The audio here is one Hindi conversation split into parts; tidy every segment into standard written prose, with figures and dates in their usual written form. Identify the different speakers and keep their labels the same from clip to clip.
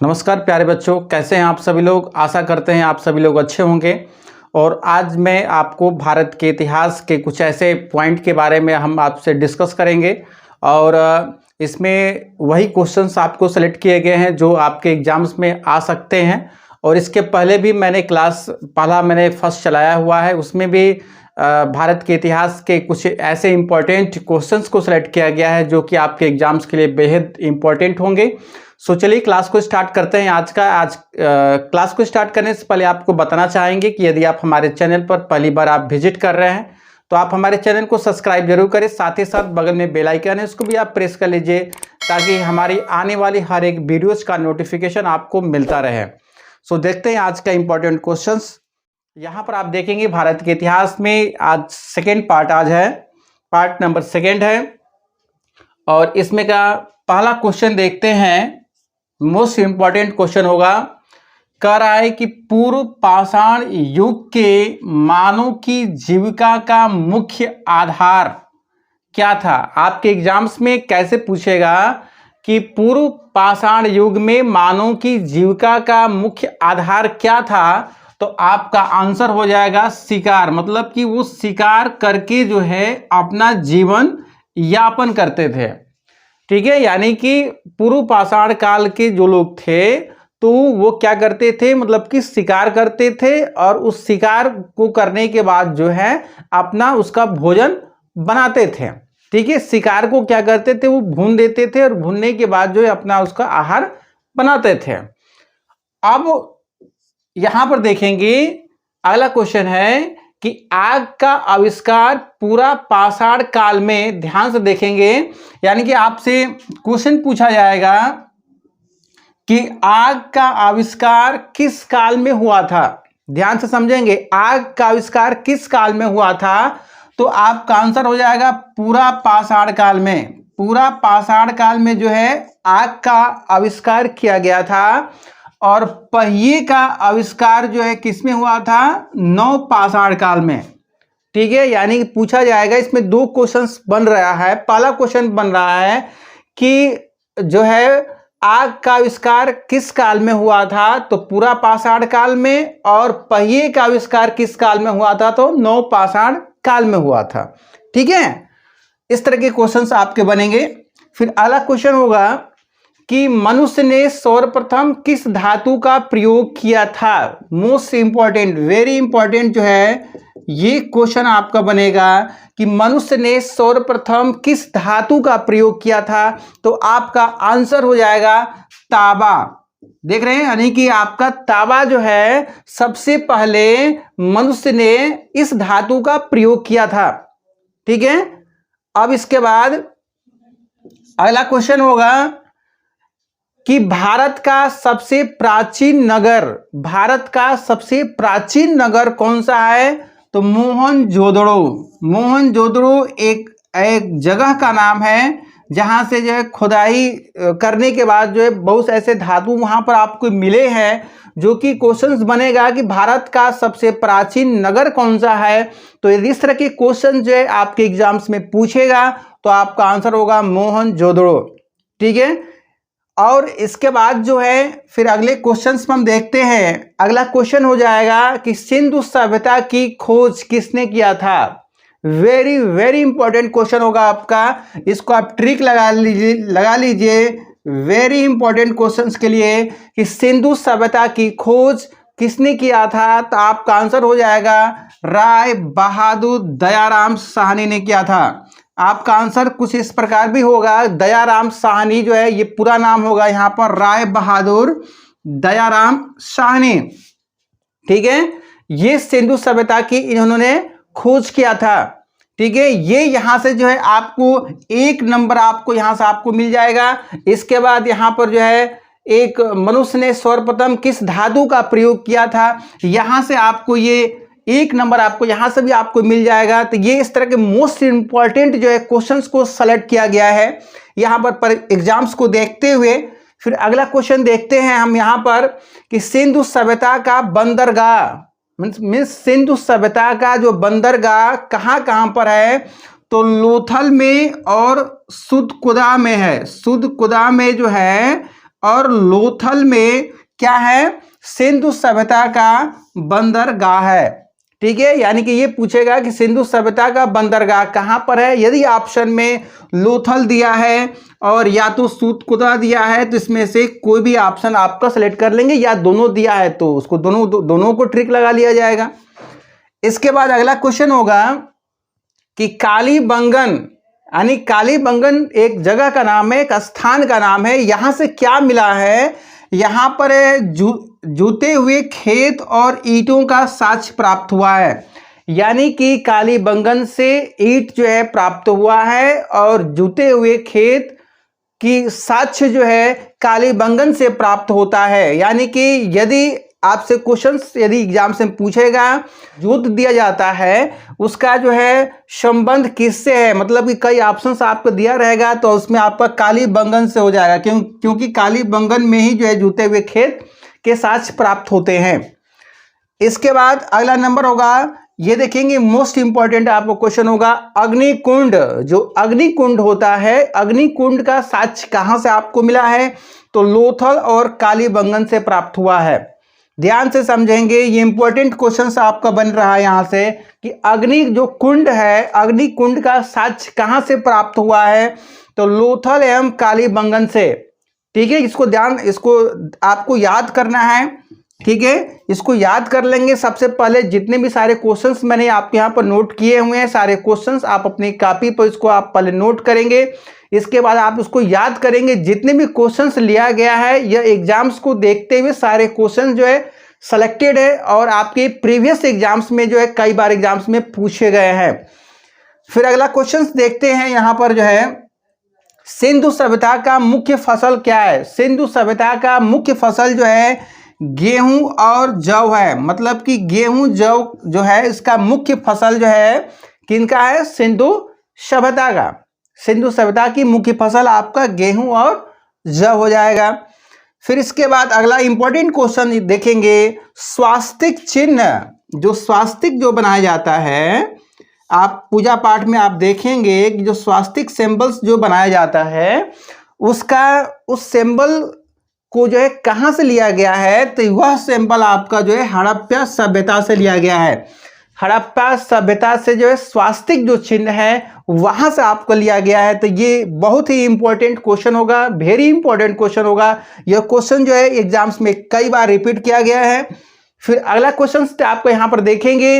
Speaker 1: नमस्कार प्यारे बच्चों, कैसे हैं आप सभी लोग। आशा करते हैं आप सभी लोग अच्छे होंगे। और आज मैं आपको भारत के इतिहास के कुछ ऐसे पॉइंट के बारे में हम आपसे डिस्कस करेंगे और इसमें वही क्वेश्चंस आपको सेलेक्ट किए गए हैं जो आपके एग्जाम्स में आ सकते हैं। और इसके पहले भी मैंने मैंने फर्स्ट चलाया हुआ है, उसमें भी भारत के इतिहास के कुछ ऐसे इम्पोर्टेंट क्वेश्चंस को सिलेक्ट किया गया है जो कि आपके एग्जाम्स के लिए बेहद इम्पोर्टेंट होंगे। सो चलिए क्लास को स्टार्ट करते हैं। आज क्लास को स्टार्ट करने से पहले आपको बताना चाहेंगे कि यदि आप हमारे चैनल पर पहली बार आप विजिट कर रहे हैं तो आप हमारे चैनल को सब्सक्राइब जरूर करें, साथ ही साथ बगल में बेल आइकन है उसको भी आप प्रेस कर लीजिए ताकि हमारी आने वाली हर एक वीडियोज का नोटिफिकेशन आपको मिलता रहे। सो देखते हैं आज का इंपॉर्टेंट क्वेश्चंस। यहाँ पर आप देखेंगे भारत के इतिहास में आज सेकेंड पार्ट आज है, पार्ट नंबर 2 है। और इसमें का पहला क्वेश्चन देखते हैं, मोस्ट इंपॉर्टेंट क्वेश्चन होगा। कह रहा है कि पूर्व पाषाण युग के मानव की जीविका का मुख्य आधार क्या था। आपके एग्जाम्स में कैसे पूछेगा कि पूर्व पाषाण युग में मानव की जीविका का मुख्य आधार क्या था, तो आपका आंसर हो जाएगा शिकार। मतलब कि वो शिकार करके जो है अपना जीवन यापन करते थे। ठीक है, यानी कि पूर्व पाषाण काल के जो लोग थे तो वो क्या करते थे, मतलब कि शिकार करते थे और उस शिकार को करने के बाद जो है अपना उसका भोजन बनाते थे। ठीक है, शिकार को क्या करते थे, वो भून देते थे और भूनने के बाद जो है अपना उसका आहार बनाते थे। अब यहां पर देखेंगे अगला क्वेश्चन है कि आग का आविष्कार पूरा पाषाण काल में, ध्यान से देखेंगे, यानी कि आपसे क्वेश्चन पूछा जाएगा कि आग का आविष्कार किस काल में हुआ था। ध्यान से समझेंगे, आग का आविष्कार किस काल में हुआ था, तो आपका आंसर हो जाएगा पूरा पाषाण काल में। पूरा पाषाण काल में जो है आग का आविष्कार किया गया था। और पहिए का आविष्कार जो है किसमें हुआ था, नव पाषाण काल में। ठीक है, यानी कि पूछा जाएगा, इसमें 2 क्वेश्चंस बन रहा है। पहला क्वेश्चन बन रहा है कि जो है आग का आविष्कार किस काल में हुआ था, तो पूरा पाषाण काल में। और पहिए का आविष्कार किस काल में हुआ था, तो नव पाषाण काल में हुआ था। ठीक है, इस तरह के क्वेश्चंस आपके बनेंगे। फिर अगला क्वेश्चन होगा कि मनुष्य ने सर्वप्रथम किस धातु का प्रयोग किया था। मोस्ट इंपॉर्टेंट, वेरी इंपॉर्टेंट जो है ये क्वेश्चन आपका बनेगा कि मनुष्य ने सर्वप्रथम किस धातु का प्रयोग किया था, तो आपका आंसर हो जाएगा तांबा। देख रहे हैं, यानी कि आपका तांबा जो है सबसे पहले मनुष्य ने इस धातु का प्रयोग किया था। ठीक है, अब इसके बाद अगला क्वेश्चन होगा कि भारत का सबसे प्राचीन नगर कौन सा है, तो मोहनजोदड़ो। मोहनजोदड़ो एक जगह का नाम है जहां से जो है खुदाई करने के बाद जो है बहुत ऐसे धातु वहां पर आपको मिले हैं, जो कि क्वेश्चंस बनेगा कि भारत का सबसे प्राचीन नगर कौन सा है। तो यदि इस तरह के क्वेश्चन जो है आपके एग्जाम्स में पूछेगा तो आपका आंसर होगा मोहनजोदड़ो। ठीक है, और इसके बाद जो है फिर अगले क्वेश्चंस में हम देखते हैं। अगला क्वेश्चन हो जाएगा कि सिंधु सभ्यता की खोज किसने किया था। वेरी वेरी इंपॉर्टेंट क्वेश्चन होगा आपका, इसको आप ट्रिक लगा लीजिए वेरी इंपॉर्टेंट क्वेश्चंस के लिए कि सिंधु सभ्यता की खोज किसने किया था, तो आपका आंसर हो जाएगा राय बहादुर दयाराम साहनी ने किया था। आपका आंसर कुछ इस प्रकार भी होगा, दयाराम साहनी जो है ये पूरा नाम होगा यहाँ पर राय बहादुर दयाराम साहनी। ठीक है, ये सिंधु सभ्यता की इन्होंने खोज किया था। ठीक है, ये यहां से जो है आपको 1 नंबर आपको यहां से आपको मिल जाएगा। इसके बाद यहां पर जो है एक मनुष्य ने सर्वप्रथम किस धातु का प्रयोग किया था, यहां से आपको ये 1 नंबर आपको यहां से भी आपको मिल जाएगा। तो ये इस तरह के मोस्ट इंपॉर्टेंट जो है क्वेश्चंस को सेलेक्ट किया गया है यहां पर एग्जाम्स को देखते हुए। फिर अगला क्वेश्चन देखते हैं हम यहां पर कि सिंधु सभ्यता का बंदरगाह मीन्स सिंधु सभ्यता का जो बंदरगाह कहां पर है, तो लोथल में और सुदकुदा में है। सुदकुदा में जो है और लोथल में क्या है, सिंधु सभ्यता का बंदरगाह है। ठीक है, यानी कि ये पूछेगा कि सिंधु सभ्यता का बंदरगाह कहाँ पर है। यदि ऑप्शन में लोथल दिया है और या तो सूतपुरा दिया है तो इसमें से कोई भी ऑप्शन आपका सेलेक्ट कर लेंगे, या दोनों दिया है तो उसको दोनों को ट्रिक लगा लिया जाएगा। इसके बाद अगला क्वेश्चन होगा कि कालीबंगन, यानी कालीबंगन एक जगह का नाम है, एक स्थान का नाम है, यहां से क्या मिला है, यहां पर जूते हुए खेत और ईंटों का साक्ष्य प्राप्त हुआ है। यानी कि कालीबंगन से ईंट जो है प्राप्त हुआ है और जूते हुए खेत की साक्ष्य जो है कालीबंगन से प्राप्त होता है। यानी कि यदि आपसे क्वेश्चंस यदि एग्जाम से पूछेगा, जूत दिया जाता है उसका जो है संबंध किससे है, मतलब कि कई ऑप्शंस आपको दिया रहेगा तो उसमें आपका कालीबंगन से हो जाएगा, क्योंकि कालीबंगन में ही जो है जूते हुए खेत के साक्ष्य प्राप्त होते हैं। इसके बाद अगला नंबर होगा, ये देखेंगे मोस्ट इंपॉर्टेंट आपको क्वेश्चन होगा, अग्निकुंड। जो अग्निकुंड होता है, अग्निकुंड का साक्ष्य कहां से आपको मिला है, तो लोथल और कालीबंगन से प्राप्त हुआ है। ध्यान से समझेंगे, ये इंपॉर्टेंट क्वेश्चन आपका बन रहा है यहां से कि अग्नि जो कुंड है, अग्निकुंड का साक्ष्य कहां से प्राप्त हुआ है, तो लोथल एवं कालीबंगन से। ठीक है, इसको आपको याद करना है। ठीक है, इसको याद कर लेंगे। सबसे पहले जितने भी सारे क्वेश्चंस मैंने आपके यहाँ पर नोट किए हुए हैं, सारे क्वेश्चंस आप अपनी कॉपी पर इसको आप पहले नोट करेंगे। इसके बाद आप उसको याद करेंगे। जितने भी क्वेश्चंस लिया गया है यह एग्जाम्स को देखते हुए सारे क्वेश्चन जो है सेलेक्टेड है और आपके प्रीवियस एग्जाम्स में जो है कई बार एग्जाम्स में पूछे गए हैं। फिर अगला क्वेश्चन देखते हैं। यहाँ पर जो है सिंधु सभ्यता का मुख्य फसल क्या है। सिंधु सभ्यता का मुख्य फसल जो है गेहूं और जौ है। मतलब कि गेहूं जौ जो है इसका मुख्य फसल जो है किनका है, सिंधु सभ्यता का। सिंधु सभ्यता की मुख्य फसल आपका गेहूं और जौ हो जाएगा। फिर इसके बाद अगला इंपॉर्टेंट क्वेश्चन देखेंगे, स्वास्तिक चिन्ह। जो स्वास्तिक जो बनाया जाता है, आप पूजा पाठ में आप देखेंगे कि जो स्वास्तिक सिंबल्स जो बनाया जाता है उसका उस सिंबल को जो है कहाँ से लिया गया है, तो वह सिंबल आपका जो है हड़प्पा सभ्यता से लिया गया है। हड़प्पा सभ्यता से जो है स्वास्तिक जो चिन्ह है वहां से आपको लिया गया है। तो ये बहुत ही इंपॉर्टेंट क्वेश्चन होगा, वेरी इंपॉर्टेंट क्वेश्चन होगा। यह क्वेश्चन जो है एग्जाम्स में कई बार रिपीट किया गया है। फिर अगला क्वेश्चन आपको यहां पर देखेंगे,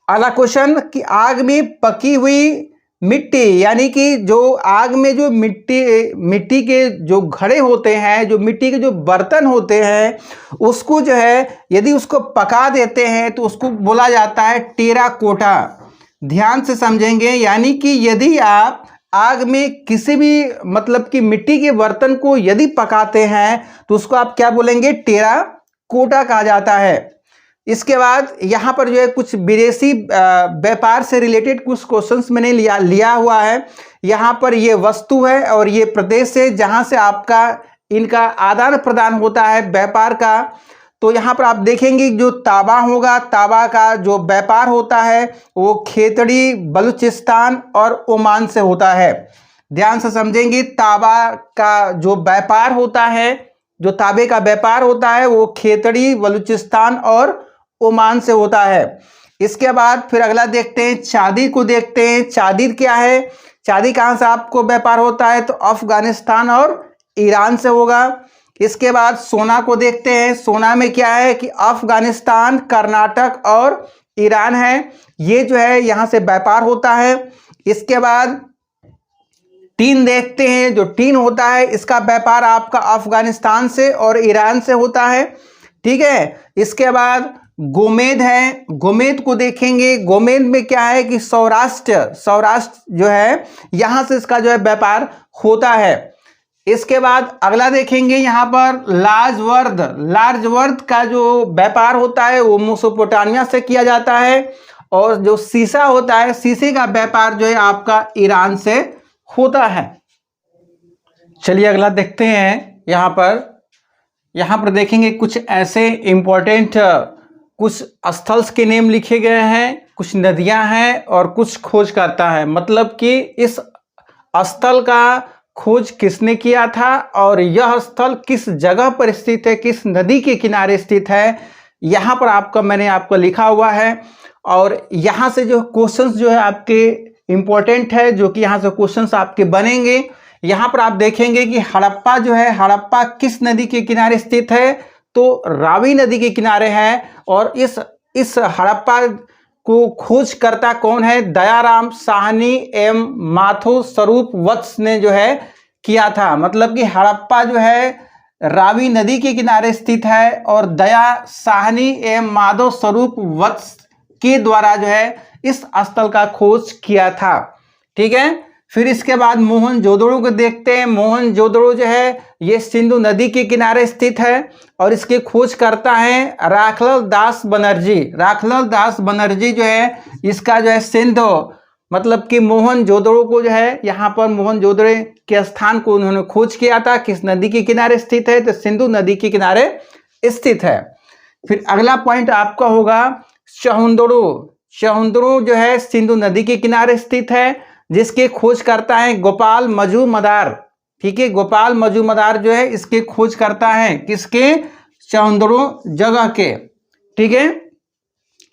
Speaker 1: अगला क्वेश्चन कि आग में पकी हुई मिट्टी, यानी कि जो आग में जो मिट्टी के जो घड़े होते हैं, जो मिट्टी के जो बर्तन होते हैं, उसको जो है यदि उसको पका देते हैं तो उसको बोला जाता है टेराकोटा। ध्यान से समझेंगे, यानी कि यदि आप आग में किसी भी मतलब कि मिट्टी के बर्तन को यदि पकाते हैं तो उसको आप क्या बोलेंगे, टेराकोटा कहा जाता है। इसके बाद यहाँ पर जो है कुछ विदेशी व्यापार से रिलेटेड कुछ क्वेश्चंस मैंने लिया हुआ है। यहाँ पर ये वस्तु है और ये प्रदेश है जहाँ से आपका इनका आदान प्रदान होता है व्यापार का। तो यहाँ पर आप देखेंगे जो तांबा होगा, तांबा का जो व्यापार होता है वो खेतड़ी, बलूचिस्तान और ओमान से होता है। ध्यान से समझेंगे, तांबा का जो व्यापार होता है, जो तांबे का व्यापार होता है वो खेतड़ी, बलूचिस्तान और ओमान से होता है। इसके बाद फिर अगला देखते हैं, चांदी को देखते हैं। चांदी क्या है, चांदी कहाँ से आपको व्यापार होता है, तो अफगानिस्तान और ईरान से होगा। इसके बाद सोना को देखते हैं। सोना में क्या है कि अफगानिस्तान, कर्नाटक और ईरान है, ये जो है यहाँ से व्यापार होता है। इसके बाद टीन देखते हैं। जो टीन होता है इसका व्यापार आपका अफगानिस्तान से और ईरान से होता है। ठीक है, इसके बाद गोमेद है। गोमेद को देखेंगे। गोमेद में क्या है कि सौराष्ट्र जो है यहां से इसका जो है व्यापार होता है। इसके बाद अगला देखेंगे यहाँ पर लार्जवर्द का जो व्यापार होता है वो मेसोपोटामिया से किया जाता है। और जो सीसा होता है, शीशे का व्यापार जो है आपका ईरान से होता है। चलिए अगला देखते हैं। यहाँ पर देखेंगे कुछ ऐसे इंपॉर्टेंट कुछ स्थल्स के नेम लिखे गए हैं, कुछ नदियां हैं और कुछ खोजकर्ता है। मतलब कि इस स्थल का खोज किसने किया था और यह स्थल किस जगह पर स्थित है, किस नदी के किनारे स्थित है, यहाँ पर मैंने आपको लिखा हुआ है। और यहाँ से जो क्वेश्चंस जो है आपके इम्पोर्टेंट है, जो कि यहाँ से क्वेश्चंस आपके बनेंगे। यहाँ पर आप देखेंगे कि हड़प्पा जो है, हड़प्पा किस नदी के किनारे स्थित है, तो रावी नदी के किनारे है। और इस हड़प्पा को खोजकर्ता कौन है, दयाराम साहनी एवं माथो स्वरूप वत्स ने जो है किया था। मतलब कि हड़प्पा जो है रावी नदी के किनारे स्थित है और दया साहनी एवं माधव स्वरूप वत्स के द्वारा जो है इस स्थल का खोज किया था। ठीक है, फिर इसके बाद मोहनजोदड़ो को देखते हैं। मोहनजोदड़ो जो है ये सिंधु नदी के किनारे स्थित है और इसके खोज करता है राखलाल दास बनर्जी। राखलाल दास बनर्जी जो है इसका जो है सिंधु, मतलब कि मोहनजोदड़ो को जो है यहाँ पर मोहनजोदड़ो के स्थान को उन्होंने खोज किया था। किस नदी के किनारे स्थित है, तो सिंधु नदी के किनारे स्थित है। फिर अगला पॉइंट आपका होगा शहुंदड़ो। शहुंदड़ो जो है सिंधु नदी के किनारे स्थित है, जिसके खोज करता है गोपाल मजूमदार। ठीक है, गोपाल मजूमदार जो है इसके खोज करता है, किसके, शहुंदड़ो जगह के। ठीक है,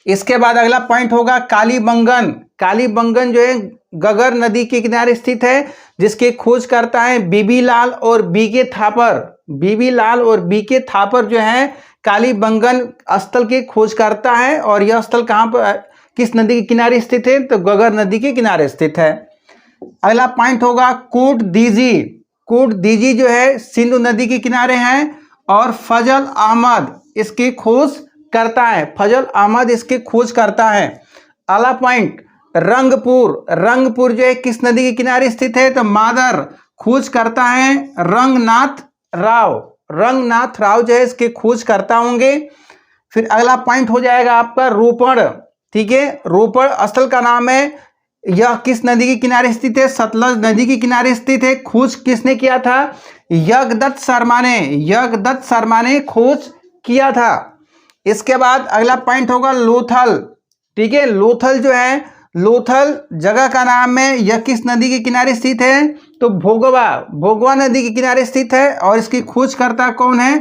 Speaker 1: इसके बाद अगला पॉइंट होगा कालीबंगन। कालीबंगन जो है गगर नदी के किनारे स्थित है, जिसके खोज करता है बीबी लाल और बीके थापर। बीबी लाल और बीके थापर जो है कालीबंगन स्थल के खोज करता है। और यह स्थल कहाँ पर, किस नदी के किनारे स्थित है, तो गगर नदी के किनारे स्थित है। अगला पॉइंट होगा कोट दीजी। कोट दीजी जो है सिंधु नदी के किनारे है और फजल अहमद इसकी खोज करता है। फजल अहमद इसकी खोज करता है। अगला पॉइंट रंगपुर। रंगपुर जो है किस नदी के किनारे स्थित है, तो मादर। खोज करता है रंगनाथ राव। रंगनाथ राव जो है इसके खोज करता होंगे। फिर अगला पॉइंट हो जाएगा आपका रोपड़। ठीक है, रोपड़ स्थल का नाम है। यह किस नदी के किनारे स्थित है, सतलज नदी के किनारे स्थित है। खोज किसने किया था, यज्ञदत्त शर्मा ने। यज्ञदत्त शर्मा ने खोज किया था। इसके बाद अगला पॉइंट होगा लोथल। ठीक है, लोथल जो है, लोथल जगह का नाम है। यह किस नदी के किनारे स्थित है, तो भोगवा। भोगवा नदी के किनारे स्थित है और इसकी खोजकर्ता कौन है,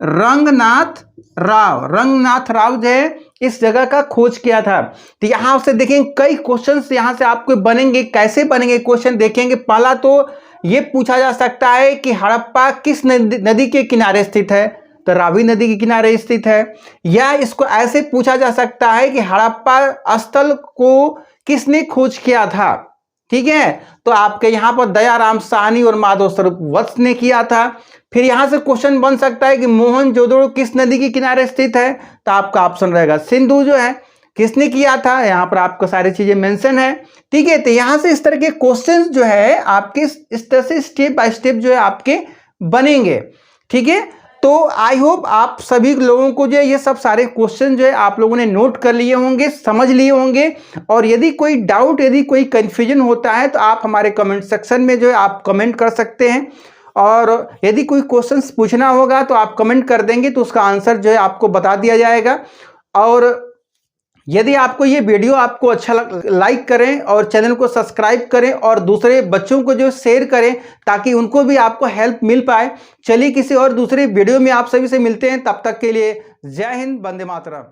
Speaker 1: रंगनाथ राव। रंगनाथ राव जो है इस जगह का खोज किया था। तो यहाँ से देखेंगे कई क्वेश्चंस यहाँ से आपको बनेंगे। कैसे बनेंगे क्वेश्चन देखेंगे। पहला तो ये पूछा जा सकता है कि हड़प्पा किस नदी के किनारे स्थित है, तो रावी नदी के किनारे स्थित है। या इसको ऐसे पूछा जा सकता है कि हड़प्पा स्थल को किसने खोज किया था। ठीक है, तो आपके यहाँ पर दयाराम साहनी और माधव स्वरूप वत्स ने किया था। फिर यहाँ से क्वेश्चन बन सकता है कि मोहनजोदड़ो किस नदी के किनारे स्थित है, तो आपका ऑप्शन रहेगा सिंधु जो है किसने किया था। यहाँ पर आपको सारी चीजें मेंशन है। ठीक है, तो यहाँ से इस तरह के क्वेश्चंस जो है आपके इस तरह से स्टेप बाय स्टेप जो है आपके बनेंगे। ठीक है, तो आई होप आप सभी लोगों को जो है ये सब सारे क्वेश्चन जो है आप लोगों ने नोट कर लिए होंगे, समझ लिए होंगे। और यदि कोई डाउट, यदि कोई कंफ्यूजन होता है तो आप हमारे कमेंट सेक्शन में जो है आप कमेंट कर सकते हैं। और यदि कोई क्वेश्चंस पूछना होगा तो आप कमेंट कर देंगे तो उसका आंसर जो है आपको बता दिया जाएगा। और यदि आपको ये वीडियो आपको अच्छा लाइक करें और चैनल को सब्सक्राइब करें और दूसरे बच्चों को जो शेयर करें ताकि उनको भी आपको हेल्प मिल पाए। चलिए किसी और दूसरे वीडियो में आप सभी से मिलते हैं, तब तक के लिए जय हिंद, वंदे मातरम।